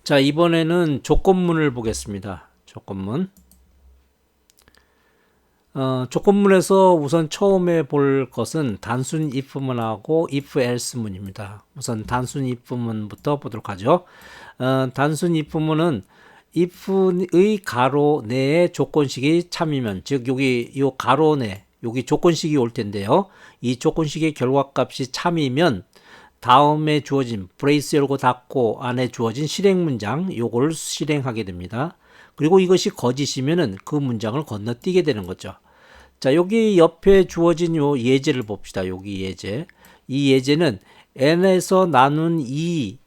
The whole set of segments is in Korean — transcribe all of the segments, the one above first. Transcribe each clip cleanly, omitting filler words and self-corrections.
자, 이번에는 조건문을 보겠습니다. 조건문. 조건문에서 우선 처음에 볼 것은 단순 if문하고 if else문입니다. 우선 단순 if문부터 보도록 하죠. 단순 if문은 if의 가로 내에 조건식이 참이면, 즉 여기 이 가로 내 여기 조건식이 올 텐데요. 이 조건식의 결과값이 참이면 다음에 주어진 브레이스 열고 닫고 안에 주어진 실행 문장 요걸 실행하게 됩니다. 그리고 이것이 거짓이면은 그 문장을 건너뛰게 되는 거죠. 자, 여기 옆에 주어진 요 예제를 봅시다. 여기 예제. 이 예제는 n에서 나눈 2,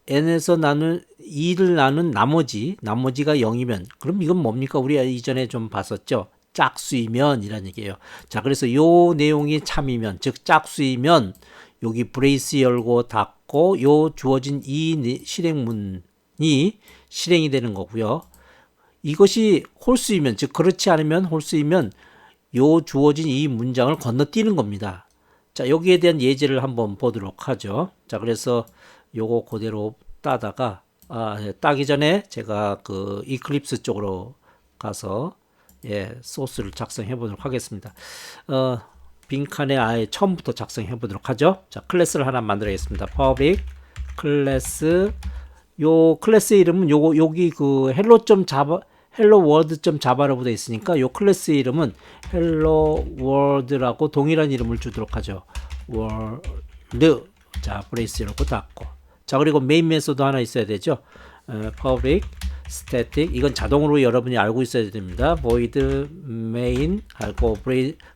n에서 나눈 2를 나눈 나머지가 0이면 그럼 이건 뭡니까? 우리가 이전에 좀 봤었죠. 짝수이면 이란 얘기예요. 자, 그래서 요 내용이 참이면, 즉 짝수이면 여기 브레이스 열고 닫고 요 주어진 이 실행문이 실행이 되는 거고요. 이것이 홀수이면, 즉 그렇지 않으면 홀수이면 요 주어진 이 문장을 건너뛰는 겁니다. 자, 여기에 대한 예제를 한번 보도록 하죠. 자, 그래서 요거 그대로 따다가 따기 전에 제가 그 이클립스 쪽으로 가서 소스를 작성해 보도록 하겠습니다. 빈칸에 아예 처음부터 작성해 보도록 하죠. 자, 클래스를 하나 만들겠습니다. public 클래스, 요 클래스 이름은 여기 그 hello world.java라고 되어 있으니까 요 클래스 이름은 hello world라고 동일한 이름을 주도록 하죠. world. 자, 브레이스 열고 닫고. 자, 그리고 메인 메소드 하나 있어야 되죠. public static, 이건 자동으로 여러분이 알고 있어야 됩니다. void main 하고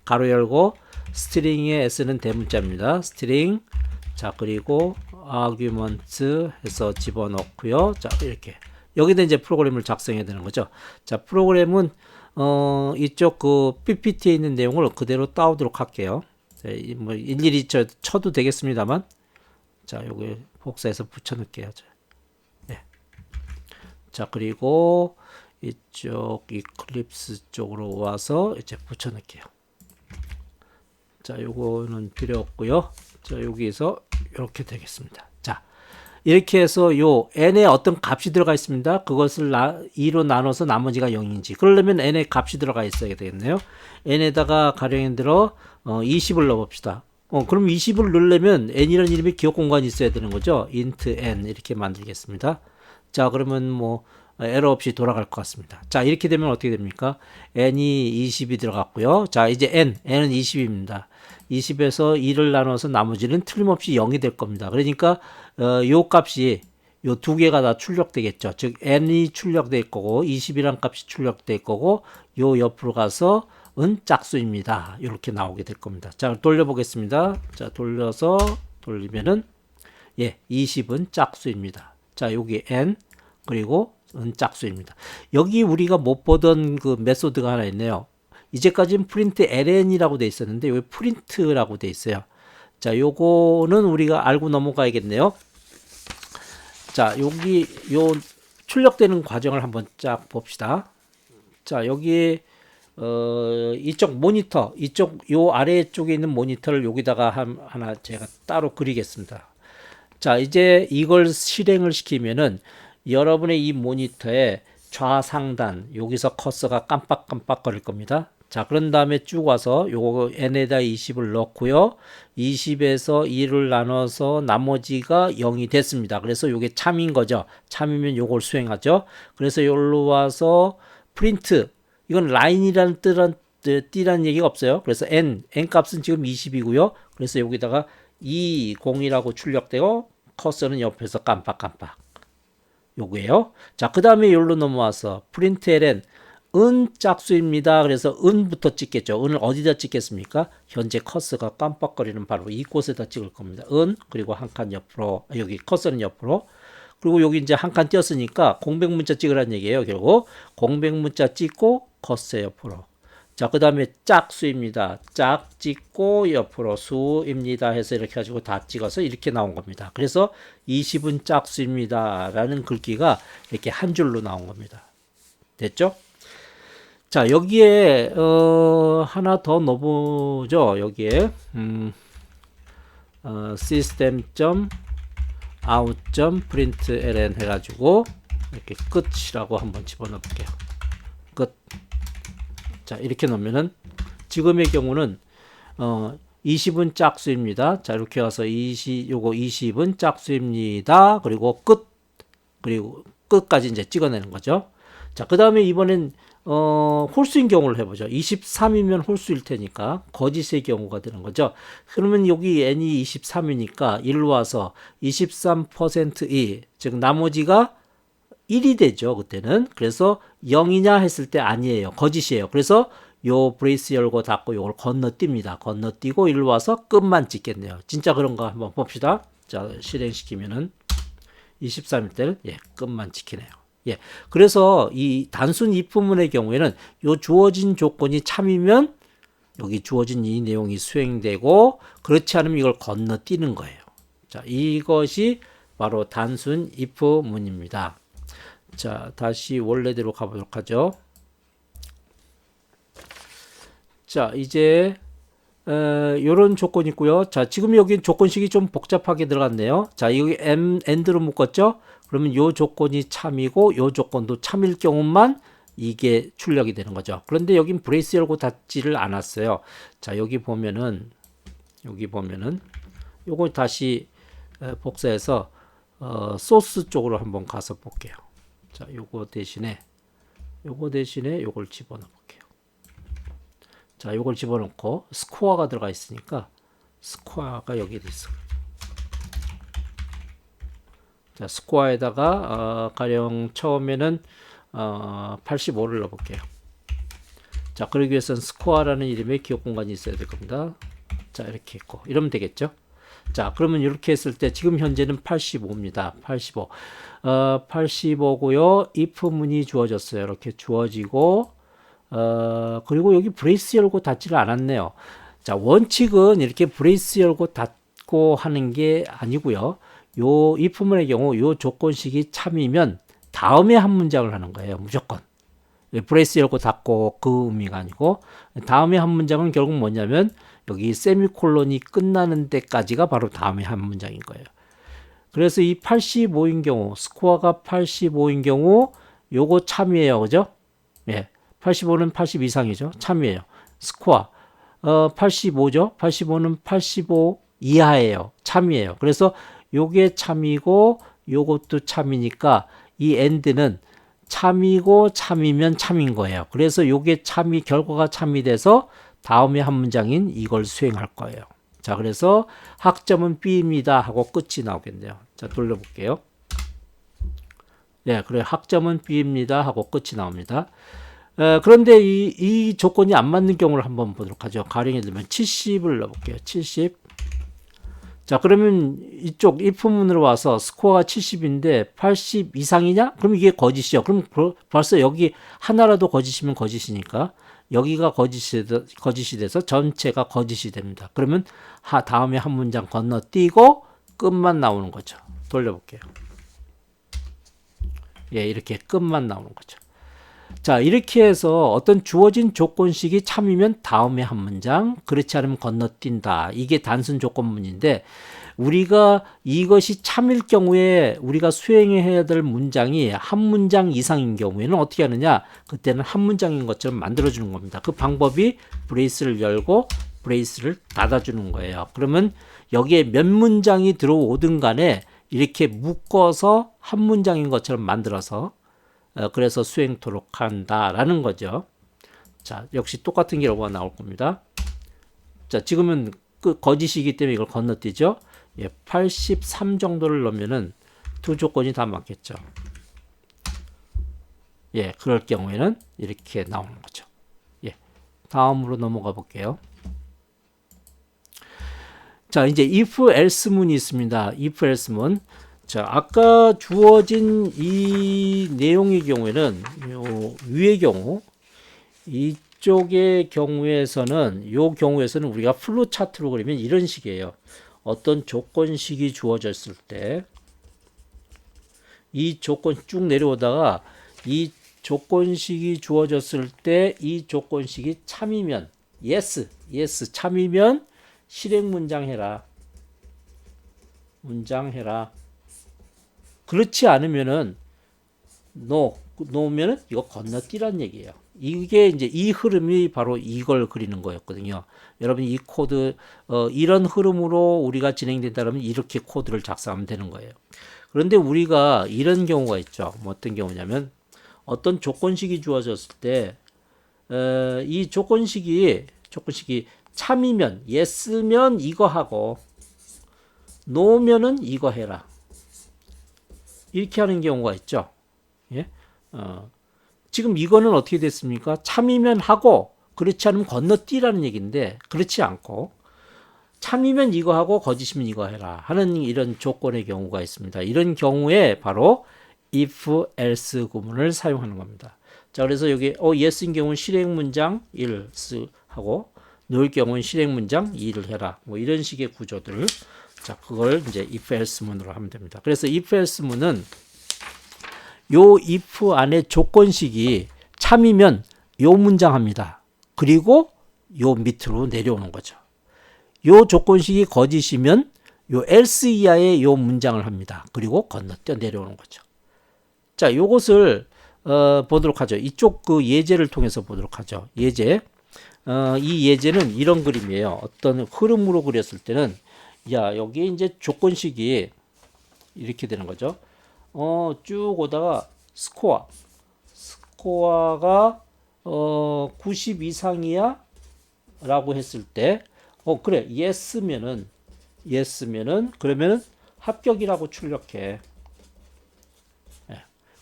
가로 열고 string의 s는 대문자입니다. string. 자, 그리고 argument 해서 집어넣고요. 자, 이렇게 여기다 이제 프로그램을 작성해야 되는 거죠. 자, 프로그램은 이쪽 그 PPT에 있는 내용을 그대로 따오도록 할게요. 뭐 일일이 쳐도 되겠습니다만, 자, 여기 복사해서 붙여넣을게요. 네. 자, 그리고 이쪽 이클립스 쪽으로 와서 이제 붙여넣을게요. 자, 요거는 필요 없고요. 자, 여기에서 이렇게 되겠습니다. 자, 이렇게 해서 요 n에 어떤 값이 들어가 있습니다. 그것을 2로 나눠서 나머지가 0인지. 그러려면 n에 값이 들어가 있어야 되겠네요. n에다가 가령에 들어 20을 넣어봅시다. 그럼 20을 넣으려면 n이라는 이름의 기억 공간이 있어야 되는 거죠. int n 이렇게 만들겠습니다. 자, 그러면 뭐 에러 없이 돌아갈 것 같습니다. 자, 이렇게 되면 어떻게 됩니까? n이 20이 들어갔고요. 자, 이제 n은 20입니다. 20에서 2를 나눠서 나머지는 틀림없이 0이 될 겁니다. 그러니까 요 값이 요 두 개가 다 출력되겠죠. 즉 n이 출력될 거고 20이란 값이 출력될 거고 요 옆으로 가서 은 짝수입니다. 이렇게 나오게 될 겁니다. 자, 돌려보겠습니다. 자, 돌리면은 20은 짝수입니다. 자, 여기 n 그리고 은 짝수입니다. 여기 우리가 못 보던 그 메소드가 하나 있네요. 이제까지는 프린트 ln이라고 돼 있었는데 여기 프린트라고 돼 있어요. 자, 요거는 우리가 알고 넘어가야겠네요. 자, 여기 요 출력되는 과정을 한번 쫙 봅시다. 자, 여기 이쪽 모니터, 이쪽 요 아래쪽에 있는 모니터를 여기다가 하나 제가 따로 그리겠습니다. 자, 이제 이걸 실행을 시키면은 여러분의 이 모니터에 좌상단 여기서 커서가 깜빡깜빡 거릴 겁니다. 자, 그런 다음에 쭉 와서 요거 n에다 20을 넣고요. 20에서 2를 나눠서 나머지가 0이 됐습니다. 그래서 요게 참인 거죠. 참이면 요걸 수행하죠. 그래서 여기로 와서 프린트, 이건 라인이라는 띠라는 얘기가 없어요. 그래서 n 값은 지금 20이고요. 그래서 여기다가 20이라고 출력되고 커서는 옆에서 깜빡깜빡 요거예요. 자, 그 다음에 여기로 넘어와서 프린트 ln 은 짝수입니다. 그래서 은부터 찍겠죠. 은을 어디다 찍겠습니까? 현재 커서가 깜빡거리는 바로 이곳에다 찍을 겁니다. 은, 그리고 한 칸 옆으로, 여기 커서는 옆으로, 그리고 여기 이제 한 칸 띄었으니까 공백 문자 찍으라는 얘기예요. 결국 공백 문자 찍고 커서 옆으로. 자, 그 다음에 짝수입니다. 짝 찍고 옆으로 수입니다 해서 이렇게 가지고 다 찍어서 이렇게 나온 겁니다. 그래서 20은 짝수입니다 라는 글귀가 이렇게 한 줄로 나온 겁니다. 됐죠? 자, 여기에 하나 더 넣어보죠. 여기에 system.out.println 해가지고 이렇게 끝이라고 한번 집어넣어 볼게요. 끝. 자, 이렇게 넣으면은 지금의 경우는 20은 짝수입니다. 자, 이렇게 와서 20은 짝수입니다. 그리고 끝. 그리고 끝까지 이제 찍어내는 거죠. 자, 그 다음에 이번엔 홀수인 경우를 해보죠. 23이면 홀수일 테니까 거짓의 경우가 되는 거죠. 그러면 여기 n이 23이니까 일로 와서 23%이 즉 나머지가 1이 되죠. 그때는. 그래서 0이냐 했을 때 아니에요. 거짓이에요. 그래서 요 브레이스 열고 닫고 요걸 건너뜁니다. 건너뛰고 일로 와서 끝만 찍겠네요. 진짜 그런가 한번 봅시다. 자, 실행시키면은 23일 때는 끝만 지키네요. 그래서 이 단순 if문의 경우에는 요 주어진 조건이 참이면 여기 주어진 이 내용이 수행되고 그렇지 않으면 이걸 건너뛰는 거예요. 자, 이것이 바로 단순 if문입니다. 자, 다시 원래대로 가보도록 하죠. 자, 이제 요런 조건이 있고요. 자, 지금 여기 조건식이 좀 복잡하게 들어갔네요. 자, 여기 and로 묶었죠? 그러면 요 조건이 참이고 요 조건도 참일 경우만 이게 출력이 되는 거죠. 그런데 여긴 브레이스 열고 닫지를 않았어요. 자, 여기 보면은 요거 다시 복사해서 소스 쪽으로 한번 가서 볼게요. 자, 요거 대신에 요걸 집어넣어 볼게요. 자, 요걸 집어넣고 스코어가 들어가 있으니까 스코어가 여기에 있어요. 자, 스코어에다가 가령 처음에는 85를 넣어볼게요. 자, 그러기 위해서는 스코어라는 이름의 기억 공간이 있어야 될 겁니다. 자, 이렇게 있고 이러면 되겠죠. 자, 그러면 이렇게 했을 때 지금 현재는 85입니다. 85. 85고요. if문이 주어졌어요. 이렇게 주어지고 그리고 여기 브레이스 열고 닫지를 않았네요. 자, 원칙은 이렇게 브레이스 열고 닫고 하는 게 아니고요. 요 if문의 경우 요 조건식이 참이면 다음에 한 문장을 하는 거예요. 무조건. 브레이스 열고 닫고 그 의미가 아니고 다음에 한 문장은 결국 뭐냐면 여기 세미콜론이 끝나는 데까지가 바로 다음에 한 문장인 거예요. 그래서 이 85인 경우 스코어가 85인 경우 요거 참이에요. 그죠? 85는 80 이상이죠. 참이에요. 스코어 85죠. 85는 85 이하예요. 참이에요. 그래서 요게 참이고 요것도 참이니까 이 and는 참이고 참이면 참인 거예요. 그래서 요게 참이 결과가 참이 돼서 다음에 한 문장인 이걸 수행할 거예요. 자, 그래서 학점은 B입니다 하고 끝이 나오겠네요. 자, 돌려볼게요. 그래 학점은 B입니다 하고 끝이 나옵니다. 그런데 이 조건이 안 맞는 경우를 한번 보도록 하죠. 가령 예를 들면 70을 넣어볼게요. 70. 자, 그러면 이쪽 if문으로 와서 스코어가 70인데 80 이상이냐? 그럼 이게 거짓이요. 그럼 벌써 여기 하나라도 거짓이면 거짓이니까 여기가 거짓이 돼서 전체가 거짓이 됩니다. 그러면 다음에 한 문장 건너뛰고 끝만 나오는 거죠. 돌려볼게요. 이렇게 끝만 나오는 거죠. 자, 이렇게 해서 어떤 주어진 조건식이 참이면 다음에 한 문장, 그렇지 않으면 건너뛴다. 이게 단순 조건문인데 우리가 이것이 참일 경우에 우리가 수행해야 될 문장이 한 문장 이상인 경우에는 어떻게 하느냐? 그때는 한 문장인 것처럼 만들어주는 겁니다. 그 방법이 브레이스를 열고 브레이스를 닫아주는 거예요. 그러면 여기에 몇 문장이 들어오든 간에 이렇게 묶어서 한 문장인 것처럼 만들어서 그래서 수행토록 한다라는 거죠. 자, 역시 똑같은 결과가 나올 겁니다. 자, 지금은 거짓이기 때문에 이걸 건너뛰죠. 83 정도를 넣으면은 두 조건이 다 맞겠죠. 그럴 경우에는 이렇게 나오는 거죠. 다음으로 넘어가 볼게요. 자, 이제 if else문이 있습니다. if else문. 자, 아까 주어진 이 내용의 경우에는 위의 경우 이쪽의 경우에서는 우리가 플로 차트로 그리면 이런 식이에요. 어떤 조건식이 주어졌을 때 이 조건 쭉 내려오다가 이 조건식이 주어졌을 때 이 조건식이 참이면 yes 참이면 실행 문장 해라. 그렇지 않으면은 놓으면은 이거 건너뛰란 얘기예요. 이게 이제 이 흐름이 바로 이걸 그리는 거였거든요. 여러분 이 코드 이런 흐름으로 우리가 진행된다면 이렇게 코드를 작성하면 되는 거예요. 그런데 우리가 이런 경우가 있죠. 뭐 어떤 경우냐면 어떤 조건식이 주어졌을 때 이 조건식이 참이면 yes면 이거 하고 no면은 이거 해라. 이렇게 하는 경우가 있죠. 예? 지금 이거는 어떻게 됐습니까? 참이면 하고 그렇지 않으면 건너뛰라는 얘기인데 그렇지 않고 참이면 이거 하고 거짓이면 이거 해라 하는 이런 조건의 경우가 있습니다. 이런 경우에 바로 if else 구문을 사용하는 겁니다. 자, 그래서 여기 yes인 경우는 실행 문장 1 하고 no일 경우는 실행 문장 2를 해라. 뭐 이런 식의 구조들. 자, 그걸 이제 if else 문으로 하면 됩니다. 그래서 if else 문은 요 if 안에 조건식이 참이면 요 문장 합니다. 그리고 요 밑으로 내려오는 거죠. 요 조건식이 거짓이면 요 else 이하의 요 문장을 합니다. 그리고 건너뛰어 내려오는 거죠. 자, 요것을 보도록 하죠. 이쪽 그 예제를 통해서 보도록 하죠. 예제. 이 예제는 이런 그림이에요. 어떤 흐름으로 그렸을 때는 여기 이제 조건식이 이렇게 되는 거죠. 쭉 오다가 스코어가 90 이상이야 라고 했을 때 그래 yes면은 그러면은 합격이라고 출력해.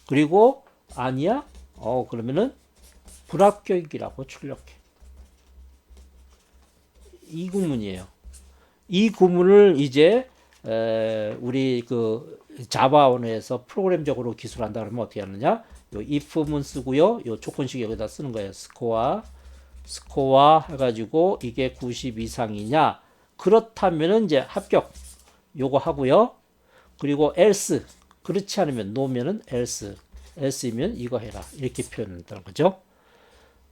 그리고 아니야? 그러면은 불합격이라고 출력해. 이 구문이에요. 이 구문을 이제 우리 그 자바 언어에서 프로그램적으로 기술한다 그러면 어떻게 하느냐? 요 if문 쓰고요. 요 조건식 여기다 쓰는 거예요. 스코어 해가지고 이게 90 이상이냐? 그렇다면은 이제 합격 요거 하고요. 그리고 else 그렇지 않으면 no면은 else이면 이거 해라 이렇게 표현한다는 거죠.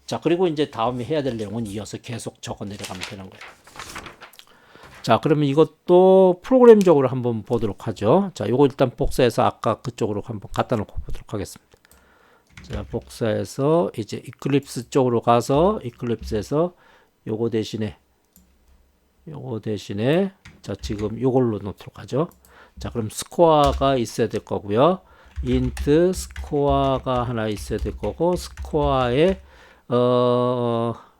자, 그리고 이제 다음에 해야 될 내용은 이어서 계속 적어 내려가면 되는 거예요. 자, 그러면 이것도 프로그램적으로 한번 보도록 하죠. 자, 요거 일단 복사해서 아까 그쪽으로 한번 갖다 놓고 보도록 하겠습니다. 자, 복사해서 이제 이클립스 쪽으로 가서 이클립스에서 요거 대신에 자, 지금 요걸로 놓도록 하죠. 자, 그럼 스코어가 있어야 될 거고요. int 스코어가 하나 있어야 될 거고 스코어에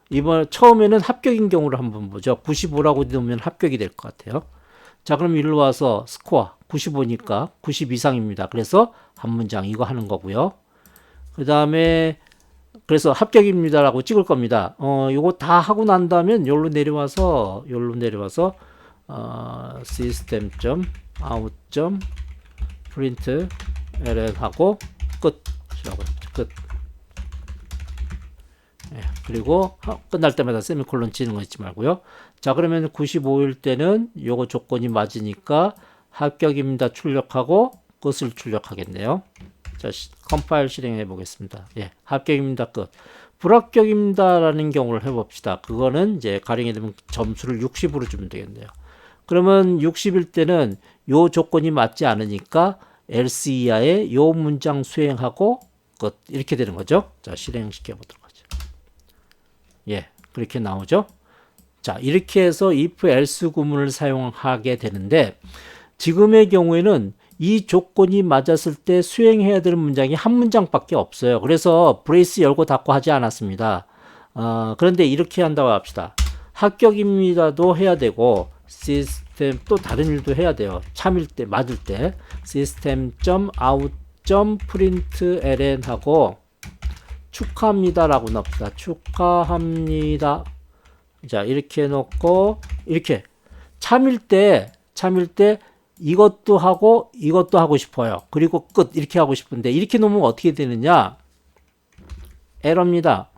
이번 처음에는 합격인 경우를 한번 보죠. 95라고 넣으면 합격이 될 것 같아요. 자, 그럼 일로 와서 스코어 95니까 90 이상입니다. 그래서 한 문장 이거 하는 거고요. 그 다음에 그래서 합격입니다라고 찍을 겁니다. 요거 다 하고 난 다음에 여기로 내려와서 system.out.println 하고 끝이라고 했죠. 끝. 그리고 끝날 때마다 세미콜론 치는 거 잊지 말고요. 자, 그러면 95일 때는 요거 조건이 맞으니까 합격입니다 출력하고 끝을 출력하겠네요. 자, 컴파일 실행해 보겠습니다. 합격입니다 끝. 불합격입니다 라는 경우를 해봅시다. 그거는 이제 가령에 되면 점수를 60으로 주면 되겠네요. 그러면 60일 때는 요 조건이 맞지 않으니까 else 이하의 요 문장 수행하고 끝. 이렇게 되는 거죠. 자, 실행시켜 보도록 하죠. 그렇게 나오죠. 자, 이렇게 해서 if else 구문을 사용하게 되는데 지금의 경우에는 이 조건이 맞았을 때 수행해야 될 문장이 한 문장밖에 없어요. 그래서 브레이스 열고 닫고 하지 않았습니다. 그런데 이렇게 한다고 합시다. 합격입니다도 해야 되고 시스템 또 다른 일도 해야 돼요. 참일 때 맞을 때 system.out.println 하고 축하합니다라고 넣읍시다. 축하합니다. 자, 이렇게 해놓고 이렇게 참일 때 이것도 하고 이것도 하고 싶어요. 그리고 끝 이렇게 하고 싶은데 이렇게 놓으면 어떻게 되느냐? 에러입니다.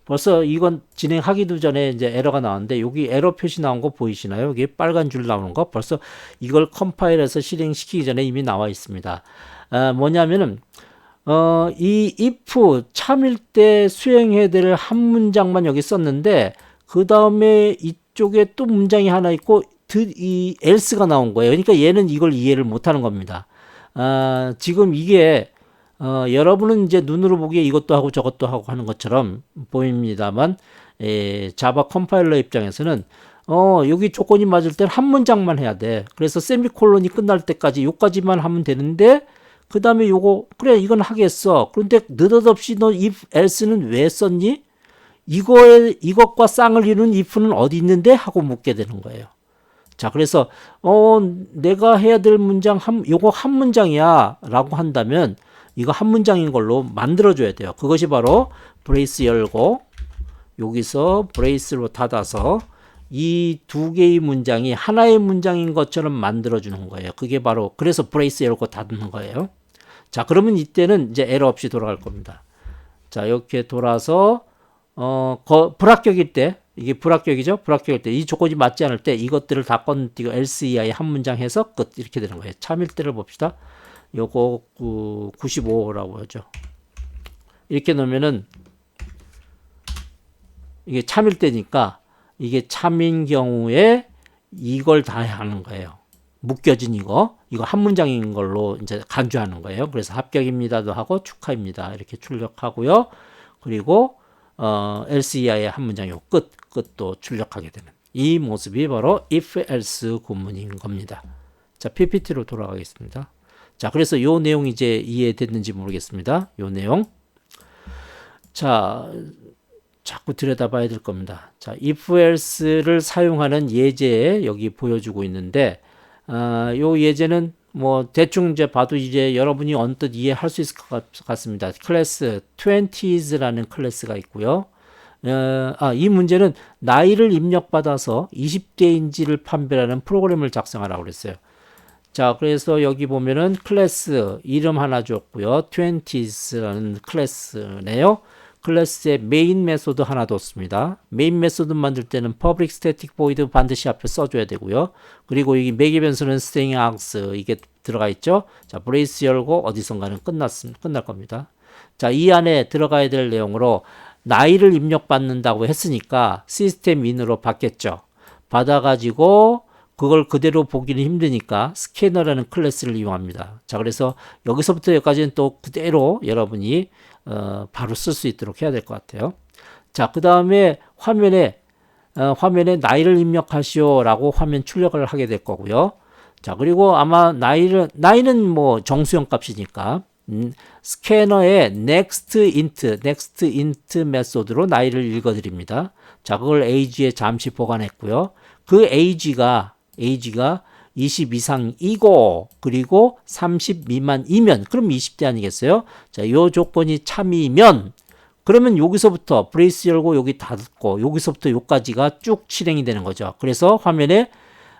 벌써 이건 진행하기도 전에 이제 에러가 나왔는데 여기 에러 표시 나온 거 보이시나요? 여기 빨간 줄 나오는 거 벌써 이걸 컴파일해서 실행시키기 전에 이미 나와 있습니다. 뭐냐면은 이 if 참일 때 수행해야 될 한 문장만 여기 썼는데 그 다음에 이쪽에 또 문장이 하나 있고 이 else가 나온 거예요. 그러니까 얘는 이걸 이해를 못하는 겁니다. 지금 이게 여러분은 이제 눈으로 보기에 이것도 하고 저것도 하고 하는 것처럼 보입니다만 자바 컴파일러 입장에서는 여기 조건이 맞을 때는 한 문장만 해야 돼. 그래서 세미콜론이 끝날 때까지 요까지만 하면 되는데 그 다음에 요거 그래 이건 하겠어. 그런데 느닷없이 너 if else는 왜 썼니? 이것과 쌍을 이루는 if는 어디 있는데? 하고 묻게 되는 거예요. 자, 그래서 내가 해야 될 문장 요거 한 문장이야 라고 한다면 이거 한 문장인 걸로 만들어 줘야 돼요. 그것이 바로 브레이스 열고 여기서 브레이스로 닫아서 이 두 개의 문장이 하나의 문장인 것처럼 만들어 주는 거예요. 그게 바로 그래서 브레이스 열고 닫는 거예요. 자, 그러면 이때는 이제 에러 없이 돌아갈 겁니다. 자, 이렇게 돌아서 불합격일 때 이게 불합격이죠. 불합격일 때 이 조건이 맞지 않을 때 이것들을 다 건너뛰고 else 이하의 한 문장 해서 끝 이렇게 되는 거예요. 참일 때를 봅시다. 요거 95라고 하죠. 이렇게 놓으면은 이게 참일 때니까 이게 참인 경우에 이걸 다 하는 거예요. 묶여진 이거 한 문장인 걸로 이제 간주하는 거예요. 그래서 합격입니다도 하고 축하입니다 이렇게 출력하고요. 그리고 else 이하의 한 문장이고 끝도 출력하게 되는 이 모습이 바로 if else 구문인 겁니다. 자, PPT로 돌아가겠습니다. 자, 그래서 요 내용 이제 이해됐는지 모르겠습니다. 요 내용. 자, 자꾸 들여다봐야 될 겁니다. 자, if else를 사용하는 예제 여기 보여주고 있는데, 요 예제는 뭐 대충 이제 봐도 이제 여러분이 언뜻 이해할 수 있을 것 같습니다. 클래스 20s라는 클래스가 있고요. 이 문제는 나이를 입력받아서 20대인지를 판별하는 프로그램을 작성하라고 그랬어요. 자, 그래서 여기 보면은 클래스 이름 하나 줬고요. 20s라는 클래스네요. 클래스에 메인 메소드 하나 뒀습니다. 메인 메소드 만들 때는 public static void 반드시 앞에 써줘야 되고요. 그리고 이 매개 변수는 string args 이게 들어가 있죠. 자, 브레이스 열고 어디선가는 끝날 겁니다. 자, 이 안에 들어가야 될 내용으로 나이를 입력받는다고 했으니까 시스템 인으로 받겠죠. 받아가지고 그걸 그대로 보기는 힘드니까 스캐너라는 클래스를 이용합니다. 자, 그래서 여기서부터 여기까지는 또 그대로 여러분이 바로 쓸 수 있도록 해야 될 것 같아요. 자, 그 다음에 화면에 나이를 입력하시오라고 화면 출력을 하게 될 거고요. 자, 그리고 아마 나이는 뭐 정수형 값이니까 스캐너의 next int 메소드로 나이를 읽어드립니다. 자, 그걸 age에 잠시 보관했고요. 그 age가 20 이상이고 그리고 30 미만이면 그럼 20대 아니겠어요? 자, 요 조건이 참이면 그러면 여기서부터 브레이스 열고 여기 닫고 여기서부터 여기까지가 쭉 실행이 되는 거죠. 그래서 화면에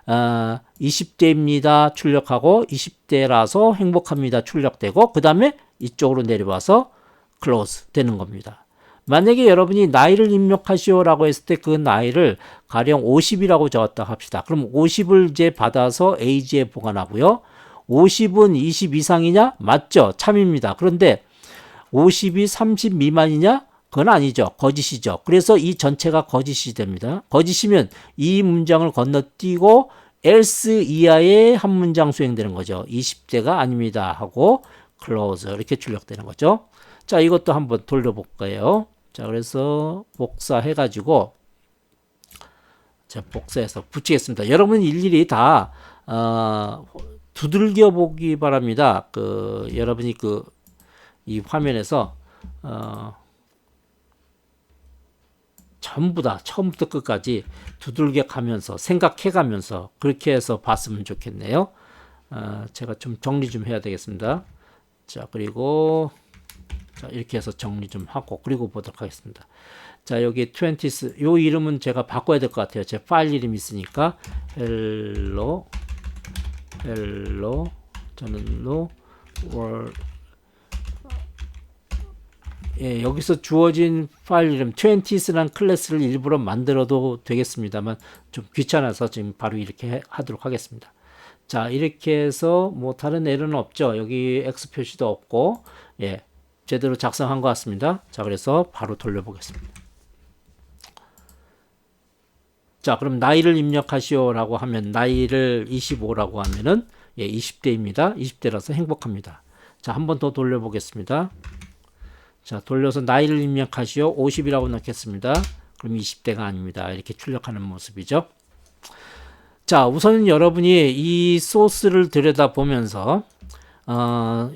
20대입니다 출력하고 20대라서 행복합니다 출력되고 그 다음에 이쪽으로 내려와서 클로즈 되는 겁니다. 만약에 여러분이 나이를 입력하시오라고 했을 때 그 나이를 가령 50이라고 적었다 합시다. 그럼 50을 이제 받아서 age에 보관하고요. 50은 20 이상이냐? 맞죠. 참입니다. 그런데 50이 30 미만이냐? 그건 아니죠. 거짓이죠. 그래서 이 전체가 거짓이 됩니다. 거짓이면 이 문장을 건너뛰고 else 이하의 한 문장 수행되는 거죠. 20대가 아닙니다 하고 close 이렇게 출력되는 거죠. 자, 이것도 한번 돌려볼 거예요. 자, 그래서 복사해가지고 자, 복사해서 붙이겠습니다. 여러분 일일이 다 두들겨 보기 바랍니다. 여러분이 이 화면에서 전부 다 처음부터 끝까지 두들겨 가면서 생각해 가면서 그렇게 해서 봤으면 좋겠네요. 제가 좀 정리 좀 해야 되겠습니다. 자, 그리고 자, 이렇게 해서 정리 좀 하고 그리고 보도록 하겠습니다. 자, 여기 20s 요 이름은 제가 바꿔야 될 것 같아요. 제 파일 이름이 있으니까 hello 저는 world 예, 여기서 주어진 파일 이름 20s라는 클래스를 일부러 만들어도 되겠습니다만 좀 귀찮아서 지금 바로 이렇게 하도록 하겠습니다. 자, 이렇게 해서 뭐 다른 에러는 없죠. 여기 X 표시도 없고 예, 제대로 작성한 것 같습니다. 자, 그래서 바로 돌려보겠습니다. 자, 그럼 나이를 입력하시오라고 하면 나이를 25라고 하면은 예, 20대입니다. 20대라서 행복합니다. 자, 한 번 더 돌려보겠습니다. 자, 돌려서 나이를 입력하시오. 50이라고 넣겠습니다. 그럼 20대가 아닙니다. 이렇게 출력하는 모습이죠. 자, 우선 여러분이 이 소스를 들여다보면서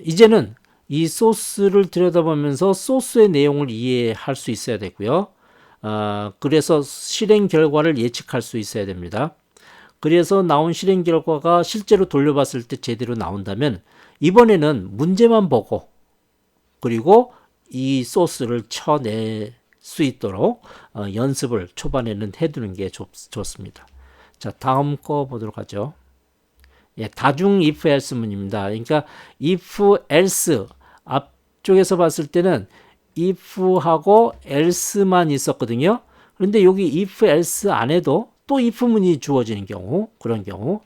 이제는 이 소스를 들여다보면서 소스의 내용을 이해할 수 있어야 되고요. 그래서 실행 결과를 예측할 수 있어야 됩니다. 그래서 나온 실행 결과가 실제로 돌려봤을 때 제대로 나온다면 이번에는 문제만 보고 그리고 이 소스를 쳐낼 수 있도록 연습을 초반에는 해두는 게 좋습니다. 자, 다음 거 보도록 하죠. 예, 다중 if else 문입니다. 그러니까 if else 앞쪽에서 봤을 때는 if하고 else만 있었거든요. 그런데 여기 if else 안에도 또 if 문이 주어지는 경우, 그런 경우.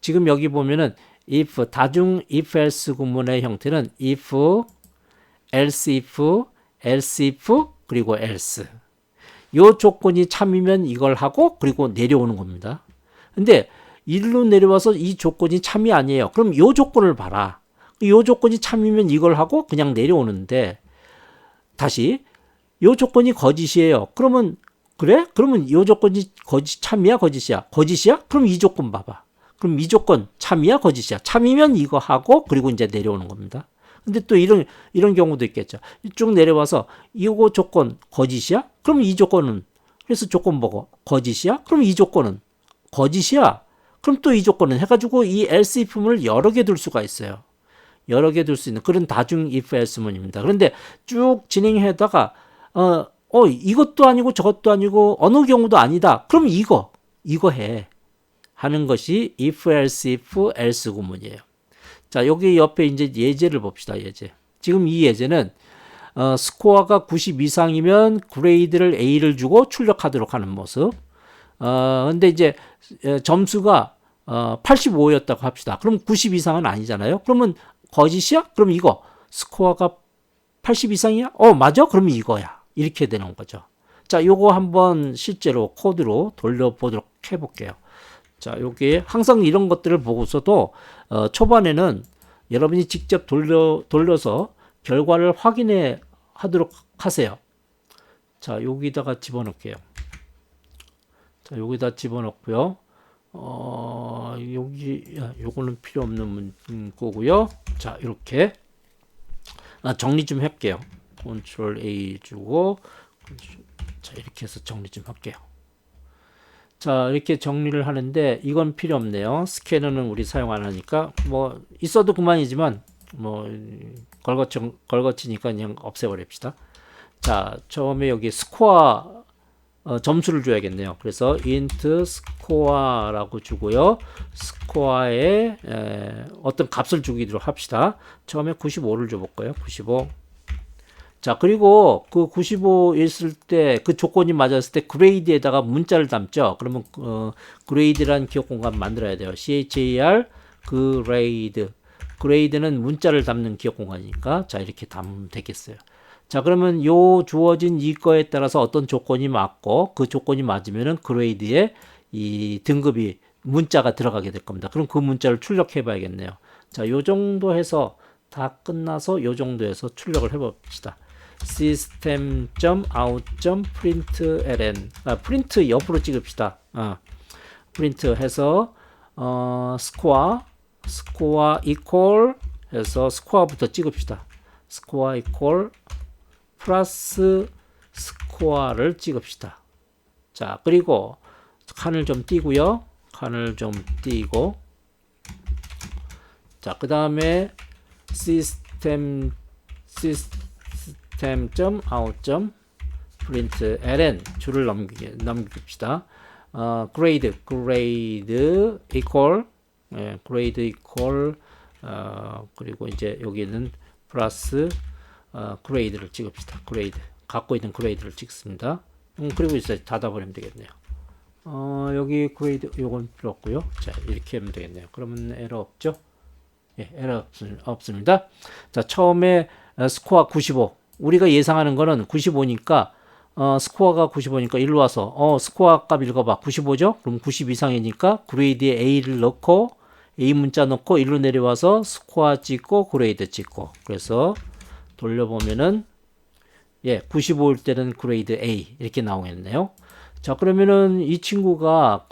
지금 여기 보면은 if 다중 if else 구문의 형태는 if, else if, else if, 그리고 else. 요 조건이 참이면 이걸 하고 그리고 내려오는 겁니다. 근데 일로 내려와서 이 조건이 참이 아니에요. 그럼 요 조건을 봐라. 요 조건이 참이면 이걸 하고 그냥 내려오는데 다시 요 조건이 거짓이에요. 그러면 그래? 그러면 요 조건이 참이야 거짓이야? 거짓이야? 그럼 이 조건 봐봐. 그럼 이 조건 참이야 거짓이야? 참이면 이거 하고 그리고 이제 내려오는 겁니다. 근데 또 이런 경우도 있겠죠. 쭉 내려와서 이거 조건 거짓이야? 그럼 이 조건은 그래서 조건 보고 거짓이야? 그럼 이 조건은 거짓이야? 그럼 또 이 조건은 해가지고 이 else if문을 여러 개 둘 수가 있어요. 여러 개 둘 수 있는 그런 다중 if else문입니다. 그런데 쭉 진행하다가 이것도 아니고 저것도 아니고 어느 경우도 아니다. 그럼 이거 해 하는 것이 if else if else 구문이에요. 자, 여기 옆에 이제 예제를 봅시다. 예제. 지금 이 예제는 스코어가 90 이상이면 그레이드를 A를 주고 출력하도록 하는 모습. 근데 이제 점수가 85였다고 합시다. 그럼 90 이상은 아니잖아요. 그러면 거짓이야? 그럼 이거 스코어가 80 이상이야? 맞아? 그러면 이거야. 이렇게 되는 거죠. 자, 요거 한번 실제로 코드로 돌려보도록 해볼게요. 자, 여기 항상 이런 것들을 보고서도 초반에는 여러분이 직접 돌려서 결과를 확인해 하도록 하세요. 자, 여기다가 집어넣을게요. 자, 여기다 집어넣고요. 요거는 필요 없는 거고요. 자, 이렇게 정리 좀 할게요. Ctrl A 주고 자, 이렇게 해서 정리 좀 할게요. 자, 이렇게 정리를 하는데 이건 필요 없네요. 스캐너는 우리 사용 안 하니까 뭐 있어도 그만이지만 뭐 걸거치니까 그냥 없애버립시다. 자, 처음에 여기 스코어 점수를 줘야겠네요. 그래서 int score라고 주고요. 스코어에 어떤 값을 주기로 합시다. 처음에 95를 줘볼까요? 95. 자, 그리고 그 95 있을 때 그 조건이 맞았을 때 그레이드에다가 문자를 담죠. 그러면 그레이드라는 기억 공간 만들어야 돼요. char 그레이드는 문자를 담는 기억 공간이니까 자, 이렇게 담으면 되겠어요. 자, 그러면 요 주어진 이거에 따라서 어떤 조건이 맞고 그 조건이 맞으면은 그레이드에 이 등급이 문자가 들어가게 될 겁니다. 그럼 그 문자를 출력해 봐야겠네요. 자, 요 정도 해서 다 끝나서 요 정도 해서 출력을 해 봅시다. system.out.println 프린트 옆으로 찍읍시다. 프린트 해서 스코어 equal 해서 스코어부터 찍읍시다. 스코어 equal 플러스 스코어를 찍읍시다. 자, 그리고 칸을 좀 띄고요. 칸을 좀 띄고 자, 그 다음에 system.out.println 줄을 넘깁시다. grade equal 그리고 이제 여기는 플러스 그레이드를 찍읍시다. 그레이드 갖고 있는 그레이드를 찍습니다. 그리고 이제 닫아버리면 되겠네요. 여기 그레이드 요건 필요 없고요. 자, 이렇게 하면 되겠네요. 그러면 에러 없죠? 예, 에러 없습니다. 자, 처음에 스코어 95 우리가 예상하는 거는 95니까 스코어가 95니까 일로 와서 스코어 값 읽어봐. 95죠? 그럼 90 이상이니까 그레이드에 A를 넣고 A 문자 넣고 일로 내려와서 스코어 찍고 그레이드 찍고 그래서 돌려보면은 95일 때는 그레이드 A 이렇게 나오겠네요. 자, 그러면은 이 친구가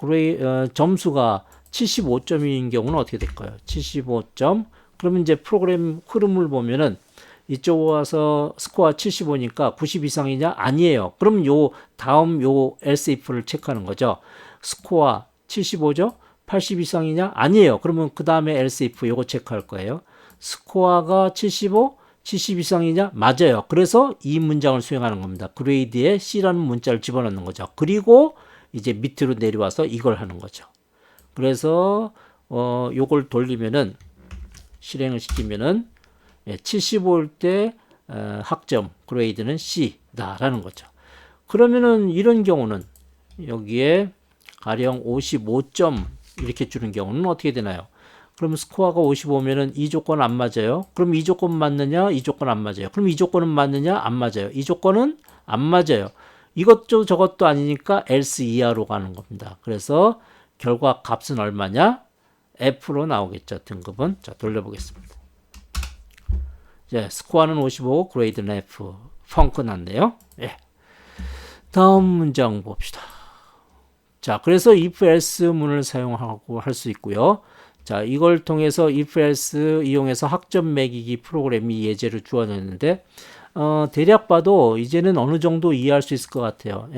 점수가 75점인 경우는 어떻게 될까요? 75점. 그러면 이제 프로그램 흐름을 보면은 이쪽 와서 스코어 75니까 90 이상이냐? 아니에요. 그럼 요 다음 요 else if를 체크하는 거죠. 스코어 75죠? 80 이상이냐? 아니에요. 그러면 그 다음에 else if 요거 체크할 거예요. 스코어가 75, 70 이상이냐? 맞아요. 그래서 이 문장을 수행하는 겁니다. 그레이드에 C라는 문자를 집어넣는 거죠. 그리고 이제 밑으로 내려와서 이걸 하는 거죠. 그래서 요걸 돌리면은 실행을 시키면은 75일 때 학점 그레이드는 C다라는 거죠. 그러면은 이런 경우는 여기에 가령 55점 이렇게 주는 경우는 어떻게 되나요? 그럼 스코어가 55면은 이 조건 안 맞아요. 그럼 이 조건 맞느냐? 이 조건 안 맞아요. 그럼 이 조건은 맞느냐? 안 맞아요. 이 조건은 안 맞아요. 이것도 저것도 아니니까 else 이하로 가는 겁니다. 그래서 결과 값은 얼마냐? F로 나오겠죠. 등급은. 자, 돌려보겠습니다. 스코어는 55, 그레이드는 F. 펑크 났네요. 다음 문장 봅시다. 자, 그래서 if else 문을 사용하고 할 수 있고요. 자, 이걸 통해서 if else 이용해서 학점 매기기 프로그램이 예제를 주어졌는데 대략 봐도 이제는 어느 정도 이해할 수 있을 것 같아요.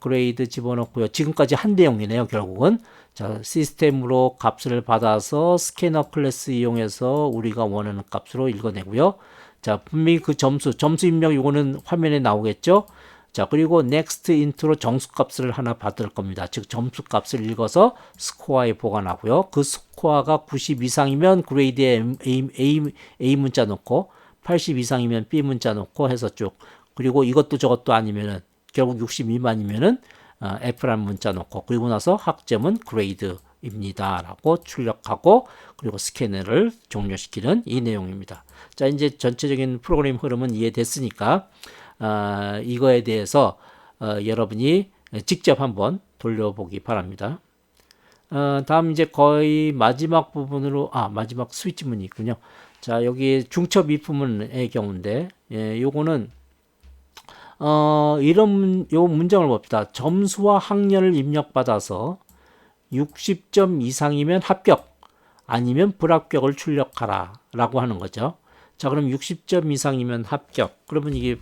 그레이드 집어넣고요. 지금까지 한 내용이네요, 결국은. 자, 시스템으로 값을 받아서 스캐너 클래스 이용해서 우리가 원하는 값으로 읽어내고요. 자, 분명히 그 점수 입력 이거는 화면에 나오겠죠? 자, 그리고 next into로 정수값을 하나 받을 겁니다. 즉 점수값을 읽어서 스코어에 보관하고요. 그 스코어가 90 이상이면 그레이드에 A 문자 넣고 80 이상이면 B 문자 넣고 해서 쭉. 그리고 이것도 저것도 아니면은 결국 60 미만이면은 F라는 문자 넣고 그리고 나서 학점은 그레이드입니다 라고 출력하고 그리고 스캐너를 종료시키는 이 내용입니다. 자, 이제 전체적인 프로그램 흐름은 이해됐으니까 이거에 대해서 여러분이 직접 한번 돌려보기 바랍니다. 다음 이제 거의 마지막 부분으로 마지막 스위치문이 있군요. 자, 여기 중첩 if문의 경우인데 요거는 요 문장을 봅시다. 점수와 학년을 입력받아서 60점 이상이면 합격 아니면 불합격을 출력하라 라고 하는 거죠. 자, 그럼 60점 이상이면 합격. 그러면 이게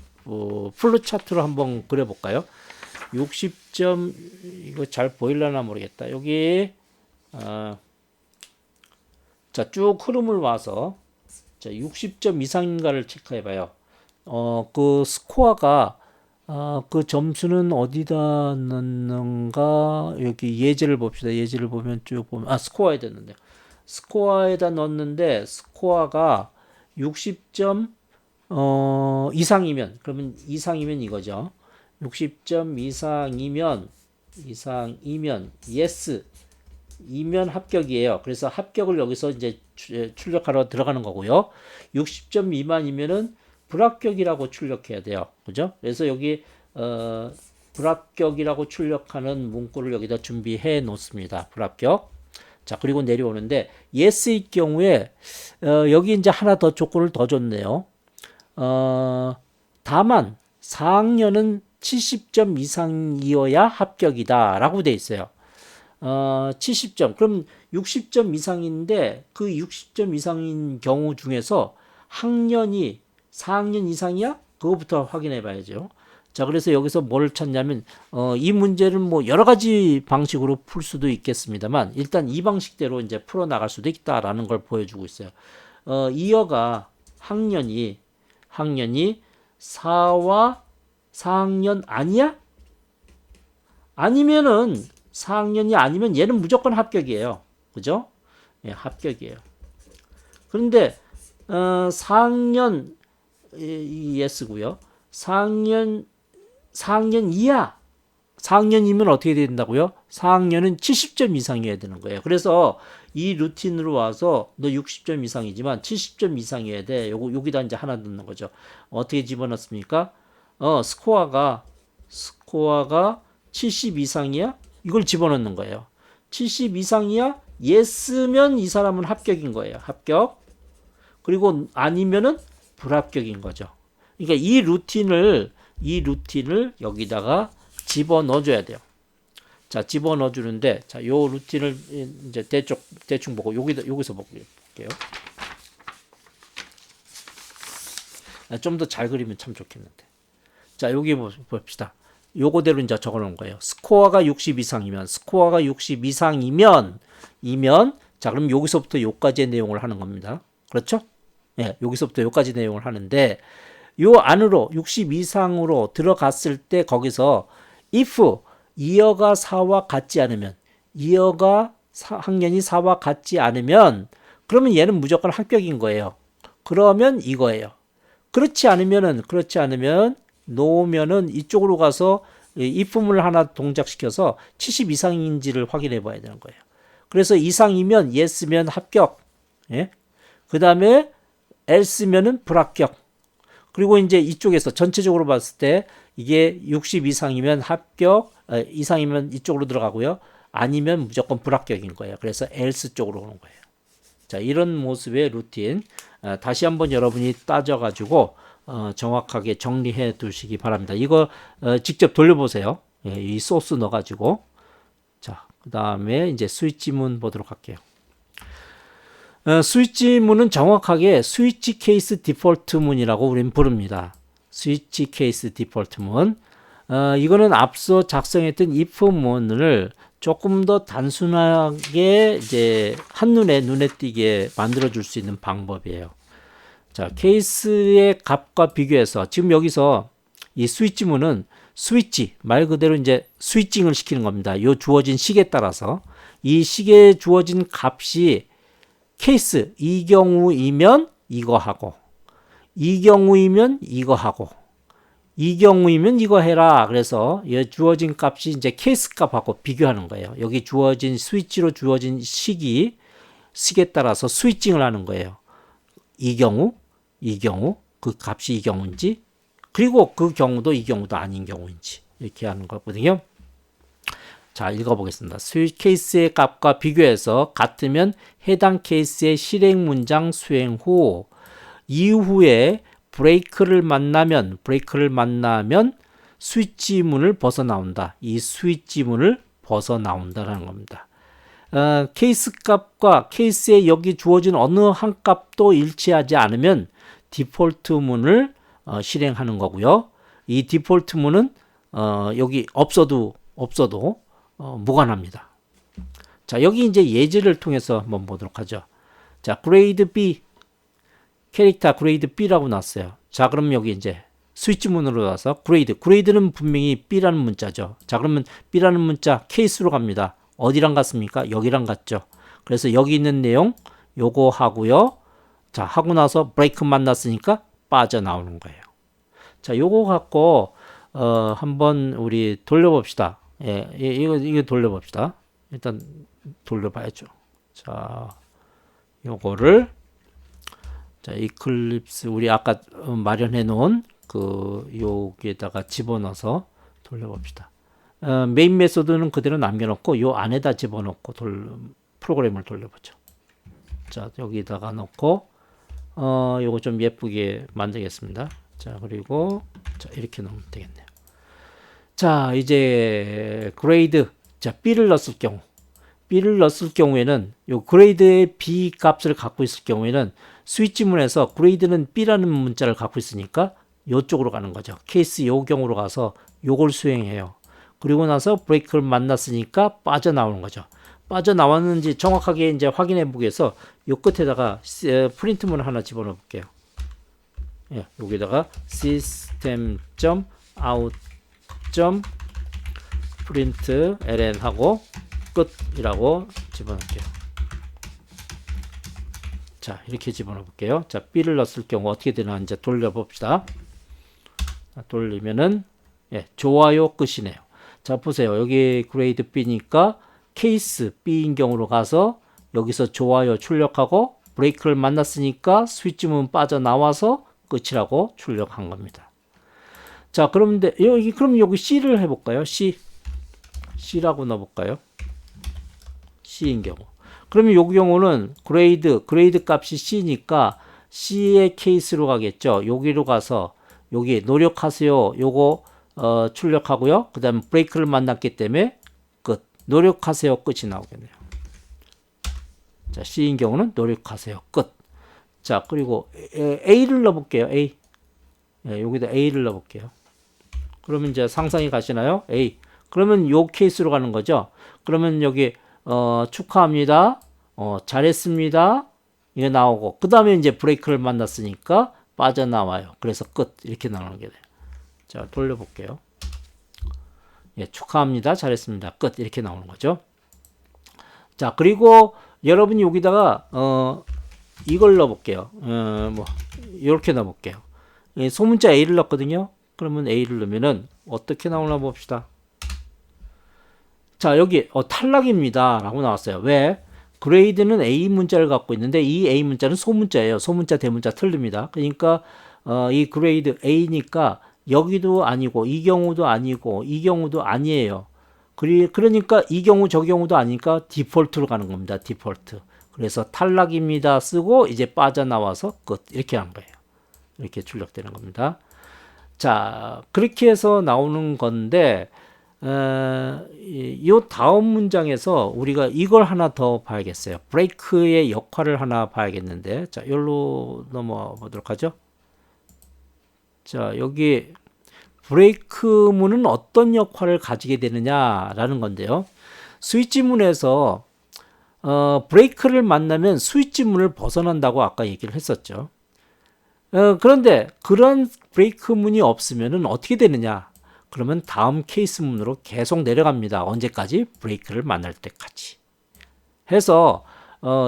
플루 차트로 한번 그려볼까요? 60점 이거 잘 보일려나 모르겠다. 여기 자, 쭉 흐름을 와서 자, 60점 이상인가를 체크해봐요. 그 스코어가 그 점수는 어디다 넣는가? 여기 예제를 봅시다. 예제를 보면 쭉 보면 스코어에 됐는데 스코어에다 넣었는데 스코어가 60점 이상이면 그러면 이상이면 이거죠. 60점 이상이면 yes 이면 합격이에요. 그래서 합격을 여기서 이제 출력하러 들어가는 거고요. 60점 미만이면은 불합격이라고 출력해야 돼요. 그죠? 그래서 여기 불합격이라고 출력하는 문구를 여기다 준비해 놓습니다. 불합격. 자, 그리고 내려오는데 yes의 경우에 여기 이제 하나 더 조건을 더 줬네요. 다만 4학년은 70점 이상이어야 합격이다 라고 돼 있어요. 70점 그럼 60점 이상인데 그 60점 이상인 경우 중에서 학년이 4학년 이상이야? 그거부터 확인해 봐야죠. 자, 그래서 여기서 뭘 찾냐면 이 문제를 뭐 여러 가지 방식으로 풀 수도 있겠습니다만 일단 이 방식대로 이제 풀어 나갈 수도 있다라는 걸 보여주고 있어요. 이어가 학년이 4와 4학년 아니야? 아니면은 4학년이 아니면 얘는 무조건 합격이에요. 그죠? 예, 합격이에요. 그런데 4학년 yes고요. 4학년 이하 4학년이면 어떻게 된다고요? 4학년은 70점 이상이어야 되는 거예요. 그래서 이 루틴으로 와서 너 60점 이상이지만 70점 이상이어야 돼. 여기다 이제 하나 넣는 거죠. 어떻게 집어넣습니까? 스코어가 70 이상이야? 이걸 집어넣는 거예요. 70 이상이야? yes면 이 사람은 합격인 거예요. 합격. 그리고 아니면은 불합격인 거죠. 그러니까 이 루틴을 여기다가 집어넣어 줘야 돼요. 자, 집어넣어 주는데, 자, 요 루틴을 이제 대충 보고 여기서 볼게요. 좀 더 잘 그리면 참 좋겠는데. 자, 여기 봅시다. 요거대로 이제 적어 놓은 거예요. 스코어가 60 이상이면, 자, 그럼 여기서부터 요까지의 내용을 하는 겁니다. 그렇죠? 예, 여기서부터 요까지 내용을 하는데, 요 안으로 60 이상으로 들어갔을 때 거기서 if 2어가 4와 같지 않으면, 2어가 학년이 4와 같지 않으면, 그러면 얘는 무조건 합격인 거예요. 그러면 이거예요. 그렇지 않으면 놓으면은 이쪽으로 가서 if문을 하나 동작시켜서 70 이상인지를 확인해 봐야 되는 거예요. 그래서 이상이면 yes면 합격. 예? 그 다음에 else면은 불합격. 그리고 이제 이쪽에서 전체적으로 봤을 때 이게 60 이상이면 합격, 이상이면 이쪽으로 들어가고요. 아니면 무조건 불합격인 거예요. 그래서 else 쪽으로 오는 거예요. 자, 이런 모습의 루틴 다시 한번 여러분이 따져가지고 정확하게 정리해 두시기 바랍니다. 이거 직접 돌려보세요. 예, 이 소스 넣어가지고. 자, 그 다음에 이제 스위치문 보도록 할게요. 스위치문은 정확하게 스위치 케이스 디폴트문이라고 우리는 부릅니다. 스위치 케이스 디폴트문. 이거는 앞서 작성했던 if문을 조금 더 단순하게 이제 눈에 띄게 만들어 줄 수 있는 방법이에요. 자, 케이스의 값과 비교해서 지금 여기서 이 스위치문은 스위치 말 그대로 이제 스위칭을 시키는 겁니다. 요 주어진 식에 따라서 이 식에 주어진 값이 케이스 이 경우이면 이거 하고 이 경우이면 이거 하고 이 경우이면 이거 해라. 그래서 주어진 값이 이제 케이스 값하고 비교하는 거예요. 여기 주어진 스위치로 주어진 식에 따라서 스위칭을 하는 거예요. 이 경우 그 값이 이 경우인지 그리고 그 경우도 이 경우도 아닌 경우인지 이렇게 하는 거거든요. 자, 읽어보겠습니다. 케이스의 값과 비교해서 같으면 해당 케이스의 실행 문장 수행 후 이후에 브레이크를 만나면 스위치문을 벗어나온다. 이 스위치문을 벗어나온다라는 겁니다. 케이스 값과 케이스에 여기 주어진 어느 한 값도 일치하지 않으면 디폴트문을 실행하는 거고요. 이 디폴트문은 여기 없어도 무관합니다. 자, 여기 이제 예제를 통해서 한번 보도록 하죠. 자, 그레이드 B 캐릭터 그레이드 B라고 나왔어요. 자, 그럼 여기 이제 스위치문으로 와서 그레이드는 분명히 B라는 문자죠. 자, 그러면 B라는 문자 케이스로 갑니다. 어디랑 같습니까? 여기랑 같죠. 그래서 여기 있는 내용 요거 하고요. 자, 하고 나서 브레이크 만났으니까 빠져나오는 거예요. 자, 요거 갖고 한번 우리 돌려봅시다. 예, 이거 돌려봅시다. 일단 돌려봐야죠. 자, 요거를 자, 이클립스 우리 아까 마련해 놓은 여기에다가 집어넣어서 돌려봅시다. 메인 메소드는 그대로 남겨놓고 요 안에다 집어넣고 프로그램을 돌려보죠. 자, 여기다가 넣고 요거 좀 예쁘게 만들겠습니다. 자, 그리고 자, 이렇게 넣으면 되겠네요. 자, 이제 그레이드 자, B를 넣었을 경우에는 요 그레이드의 B 값을 갖고 있을 경우에는 스위치문에서 그레이드는 B라는 문자를 갖고 있으니까 요쪽으로 가는 거죠. 케이스 요 경우로 가서 요걸 수행해요. 그리고 나서 브레이크를 만났으니까 빠져나오는 거죠. 빠져나왔는지 정확하게 이제 확인해 보기 위해서 요 끝에다가 프린트문을 하나 집어넣어 볼게요. 예, 여기다가 system.out.println 하고 끝이라고 집어넣을게요. 자, 이렇게 집어넣어 볼게요. 자, B를 넣었을 경우 어떻게 되나 이제 돌려봅시다. 돌리면은 예, 좋아요 끝이네요. 자, 보세요. 여기 그레이드 B니까 케이스 B인 경우로 가서 여기서 좋아요 출력하고 브레이크를 만났으니까 스위치문 빠져나와서 끝이라고 출력한 겁니다. 자, 그럼 여기 C를 해볼까요? C라고 넣어볼까요? C인 경우. 그러면 요 경우는 그레이드 값이 C니까 C의 케이스로 가겠죠. 여기로 가서 여기 노력하세요. 요거 출력하고요. 그 다음에 브레이크를 만났기 때문에 끝. 노력하세요. 끝이 나오겠네요. 자, C인 경우는 노력하세요. 끝. 자, 그리고 A를 넣어볼게요. A. 네, 여기다 A를 넣어볼게요. 그러면 이제 상상이 가시나요? A. 그러면 요 케이스로 가는 거죠. 그러면 여기 축하합니다. 잘했습니다. 이게 나오고 그 다음에 이제 브레이크를 만났으니까 빠져나와요. 그래서 끝 이렇게 나오게 돼요. 자, 돌려볼게요. 예, 축하합니다. 잘했습니다. 끝 이렇게 나오는 거죠. 자, 그리고 여러분이 여기다가 이걸 넣어볼게요. 뭐 이렇게 넣어볼게요. 예, 소문자 A를 넣었거든요. 그러면 A를 넣으면은 어떻게 나오나 봅시다. 자, 여기 탈락입니다 라고 나왔어요. 왜? 그레이드는 A 문자를 갖고 있는데 이 A 문자는 소문자예요. 소문자 대문자 틀립니다. 그러니까 이 그레이드 A니까 여기도 아니고 이 경우도 아니고 이 경우도 아니에요. 그러니까 이 경우 저 경우도 아니니까 디폴트로 가는 겁니다. 디폴트. 그래서 탈락입니다 쓰고 이제 빠져나와서 끝 이렇게 한 거예요. 이렇게 출력되는 겁니다. 자, 그렇게 해서 나오는 건데 이 다음 문장에서 우리가 이걸 하나 더 봐야겠어요. 브레이크의 역할을 하나 봐야겠는데, 자, 여기로 넘어가 보도록 하죠. 자, 여기 브레이크문은 어떤 역할을 가지게 되느냐라는 건데요. 스위치문에서 브레이크를 만나면 스위치문을 벗어난다고 아까 얘기를 했었죠. 그런데 그런 브레이크문이 없으면 어떻게 되느냐? 그러면 다음 케이스문으로 계속 내려갑니다. 언제까지? 브레이크를 만날 때까지. 해서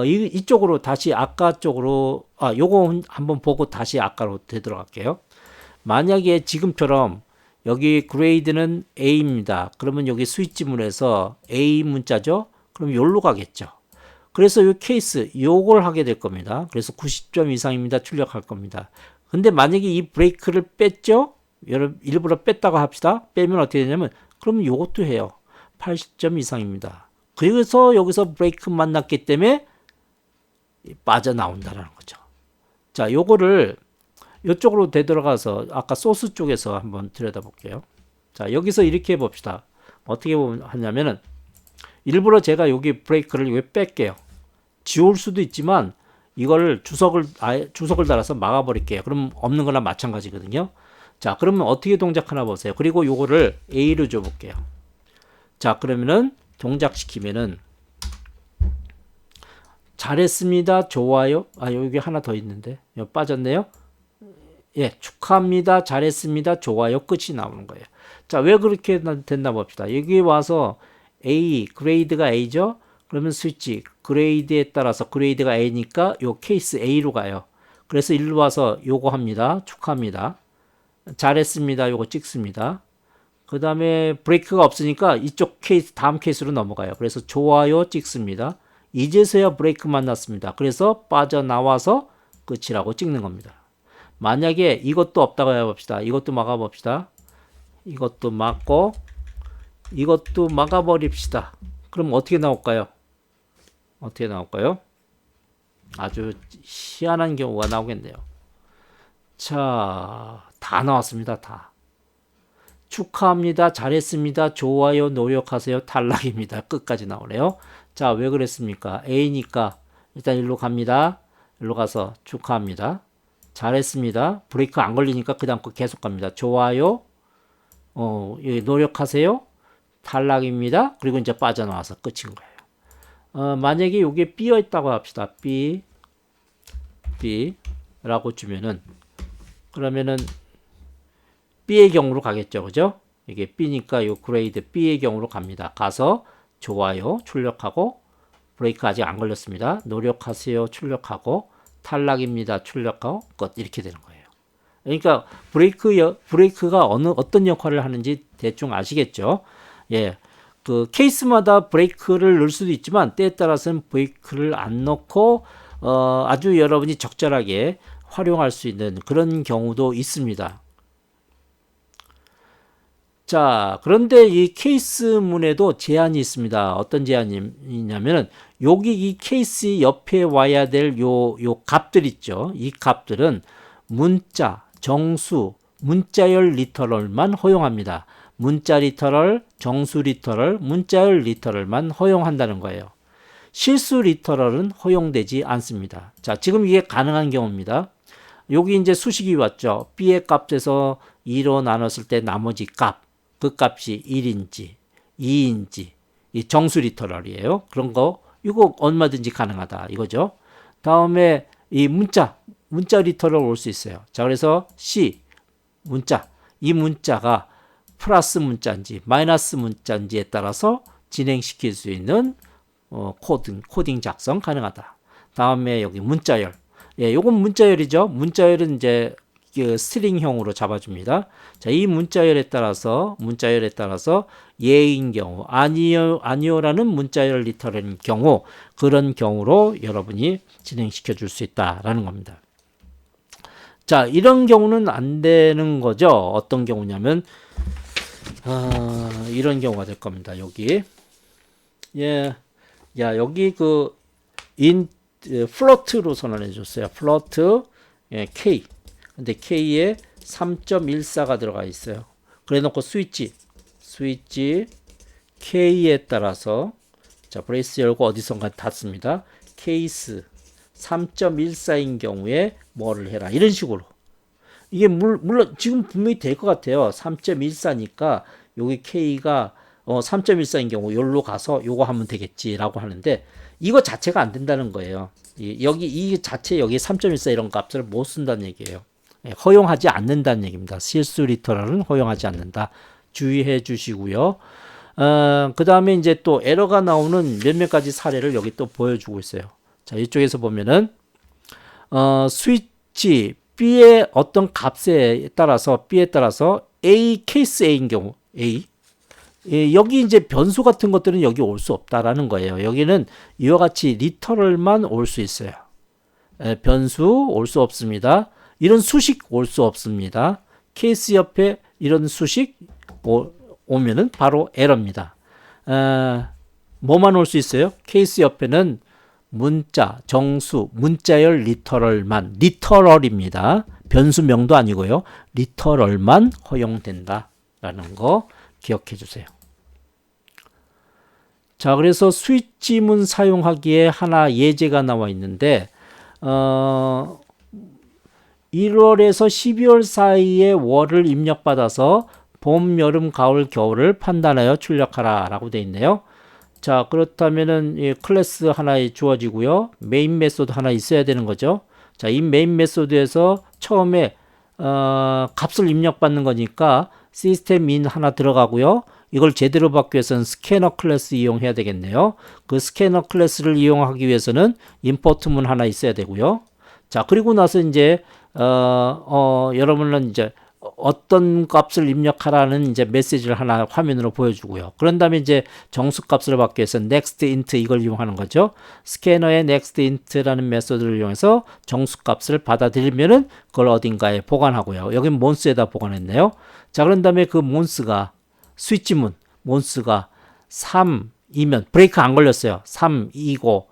이쪽으로 다시 아까 쪽으로 요거 한번 보고 다시 아까로 되돌아갈게요. 만약에 지금처럼 여기 그레이드는 A입니다. 그러면 여기 스위치문에서 A 문자죠? 그럼 여기로 가겠죠. 그래서 이 케이스 요걸 하게 될 겁니다. 그래서 90점 이상입니다. 출력할 겁니다. 근데 만약에 이 브레이크를 뺐죠? 일부러 뺐다고 합시다. 빼면 어떻게 되냐면 그러면 요것도 해요. 80점 이상입니다. 그래서 여기서 브레이크 만났기 때문에 빠져나온다는 거죠. 자, 요거를 이쪽으로 되돌아가서 아까 소스 쪽에서 한번 들여다볼게요. 자, 여기서 이렇게 해봅시다. 어떻게 하냐면은 일부러 제가 여기 브레이크를 왜 뺄게요. 지울 수도 있지만 이걸 주석을 달아서 막아버릴게요. 그럼 없는 거나 마찬가지거든요. 자, 그러면 어떻게 동작하나 보세요. 그리고 요거를 A로 줘볼게요. 자, 그러면은 동작시키면은 잘했습니다. 좋아요. 여기 하나 더 있는데. 여기 빠졌네요. 예, 축하합니다. 잘했습니다. 좋아요. 끝이 나오는 거예요. 자, 왜 그렇게 됐나 봅시다. 여기 와서 A, 그레이드가 A죠? 그러면 스위치, 그레이드에 따라서 그레이드가 A니까 요 케이스 A로 가요. 그래서 일로 와서 요거 합니다. 축하합니다. 잘했습니다. 요거 찍습니다. 그 다음에 브레이크가 없으니까 이쪽 케이스, 다음 케이스로 넘어가요. 그래서 좋아요 찍습니다. 이제서야 브레이크 만났습니다. 그래서 빠져나와서 끝이라고 찍는 겁니다. 만약에 이것도 없다고 해봅시다. 이것도 막아봅시다. 이것도 막고 이것도 막아버립시다. 그럼 어떻게 나올까요? 어떻게 나올까요? 아주 희한한 경우가 나오겠네요. 자, 다 나왔습니다. 다. 축하합니다. 잘했습니다. 좋아요. 노력하세요. 탈락입니다. 끝까지 나오네요. 자, 왜 그랬습니까? A니까 일단 일로 갑니다. 일로 가서 축하합니다. 잘했습니다. 브레이크 안 걸리니까 그 다음 거 계속 갑니다. 좋아요. 노력하세요. 탈락입니다. 그리고 이제 빠져나와서 끝인 거예요. 만약에 이게 B여 있다고 합시다. B라고 주면은 그러면은 B의 경우로 가겠죠. 그죠? 이게 B니까 요 그레이드 B의 경우로 갑니다. 가서 좋아요. 출력하고 브레이크 아직 안 걸렸습니다. 노력하세요. 출력하고 탈락입니다. 출력하고 끝 이렇게 되는 거예요. 그러니까 브레이크가 어떤 역할을 하는지 대충 아시겠죠? 예. 그 케이스마다 브레이크를 넣을 수도 있지만 때에 따라서는 브레이크를 안 넣고 아주 여러분이 적절하게 활용할 수 있는 그런 경우도 있습니다. 자, 그런데 이 케이스문에도 제한이 있습니다. 어떤 제한이 있냐면은 여기 이 케이스 옆에 와야 될 요 값들 있죠. 이 값들은 문자, 정수, 문자열 리터럴만 허용합니다. 문자 리터럴, 정수 리터럴, 문자열 리터럴만 허용한다는 거예요. 실수 리터럴은 허용되지 않습니다. 자, 지금 이게 가능한 경우입니다. 여기 이제 수식이 왔죠. b의 값에서 2로 나눴을 때 나머지 값, 그 값이 1인지, 2인지, 이 정수 리터럴이에요. 그런 거, 이거 얼마든지 가능하다. 이거죠. 다음에 이 문자 리터럴 올 수 있어요. 자, 그래서 C, 문자. 이 문자가 플러스 문자인지, 마이너스 문자인지에 따라서 진행시킬 수 있는 코딩 작성 가능하다. 다음에 여기 문자열. 예, 요건 문자열이죠. 문자열은 이제 그 스트링형으로 잡아줍니다. 자, 이 문자열에 따라서 예인 경우, 아니요라는 문자열 리터럴인 경우, 그런 경우로 여러분이 진행시켜 줄 수 있다라는 겁니다. 자, 이런 경우는 안 되는 거죠. 어떤 경우냐면, 이런 경우가 될 겁니다. 여기. 예. 야, 여기 플로트로 선언해 줬어요. 플로트, 예, K. 근데 K에 3.14가 들어가 있어요. 그래 놓고 스위치 K에 따라서, 자, 브레이스 열고 어디선가 닫습니다. 케이스 3.14인 경우에 뭐를 해라. 이런 식으로. 이게 물론 지금 분명히 될 것 같아요. 3.14니까 여기 K가 3.14인 경우 여기로 가서 요거 하면 되겠지라고 하는데 이거 자체가 안 된다는 거예요. 이 자체 여기 3.14 이런 값을 못 쓴다는 얘기예요. 허용하지 않는다는 얘기입니다. 실수 리터럴은 허용하지 않는다. 주의해 주시고요. 그 다음에 이제 또 에러가 나오는 몇몇 가지 사례를 여기 또 보여주고 있어요. 자, 이쪽에서 보면은 스위치 B의 어떤 값에 따라서 A 케이스 A인 경우 A, 예, 여기 이제 변수 같은 것들은 여기 올 수 없다라는 거예요. 여기는 이와 같이 리터럴만 올 수 있어요. 변수 올 수 없습니다. 이런 수식 올 수 없습니다. 케이스 옆에 이런 수식 오면은 바로 에러입니다. 뭐만 올 수 있어요? 케이스 옆에는 문자, 정수, 문자열 리터럴만, 리터럴입니다. 변수명도 아니고요. 리터럴만 허용된다라는 거 기억해 주세요. 자, 그래서 스위치문 사용하기에 하나 예제가 나와 있는데 1월에서 12월 사이에 월을 입력받아서 봄, 여름, 가을, 겨울을 판단하여 출력하라 라고 되어 있네요. 자, 그렇다면은 이 클래스 하나 주어지고요. 메인 메소드 하나 있어야 되는 거죠. 자, 이 메인 메소드에서 처음에 값을 입력받는 거니까 시스템 인 하나 들어가고요. 이걸 제대로 받기 위해서는 스캐너 클래스 이용해야 되겠네요. 그 스캐너 클래스를 이용하기 위해서는 임포트문 하나 있어야 되고요. 자, 그리고 나서 이제 여러분은 이제 어떤 값을 입력하라는 이제 메시지를 하나 화면으로 보여주고요. 그런 다음에 이제 정수 값을 받기 위해서 next int 이걸 이용하는 거죠. 스캐너의 next int라는 메소드를 이용해서 정수 값을 받아들이면은 그걸 어딘가에 보관하고요. 여기 몬스에다 보관했네요. 자, 그런 다음에 그 몬스가 스위치문 몬스가 3이면 브레이크 안 걸렸어요. 3이고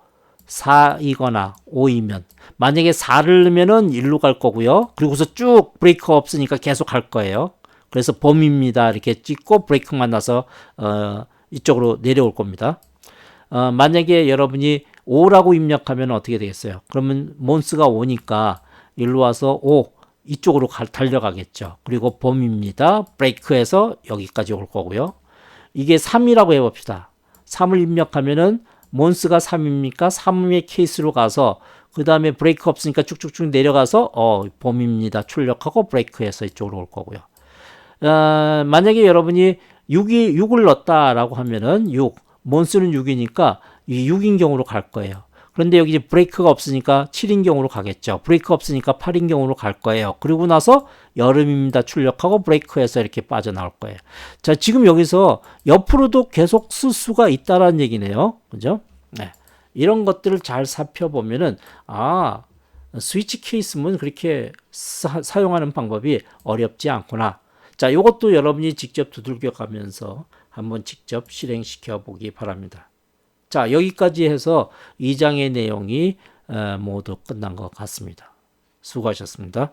4이거나 5이면 만약에 4를 넣으면은 1로 갈 거고요. 그리고서 쭉 브레이크 없으니까 계속 갈 거예요. 그래서 봄입니다. 이렇게 찍고 브레이크만 나서 이쪽으로 내려올 겁니다. 만약에 여러분이 5라고 입력하면 어떻게 되겠어요? 그러면 몬스가 5니까 일로 와서 5 이쪽으로 달려가겠죠. 그리고 봄입니다. 브레이크해서 여기까지 올 거고요. 이게 3이라고 해봅시다. 3을 입력하면은 몬스가 3입니까? 3의 케이스로 가서 그 다음에 브레이크 없으니까 쭉쭉쭉 내려가서 봄입니다. 출력하고 브레이크해서 이쪽으로 올 거고요. 만약에 여러분이 6을 넣었다라고 하면은 6, 몬스는 6이니까 6인 경우로 갈 거예요. 그런데 여기 이제 브레이크가 없으니까 7인 경우로 가겠죠. 브레이크 없으니까 8인 경우로 갈 거예요. 그리고 나서 여름입니다. 출력하고 브레이크해서 이렇게 빠져나올 거예요. 자, 지금 여기서 옆으로도 계속 쓸 수가 있다라는 얘기네요. 그죠? 네. 이런 것들을 잘 살펴보면은 스위치 케이스문 그렇게 사용하는 방법이 어렵지 않구나. 자, 요것도 여러분이 직접 두들겨 가면서 한번 직접 실행시켜 보기 바랍니다. 자, 여기까지 해서 2장의 내용이 모두 끝난 것 같습니다. 수고하셨습니다.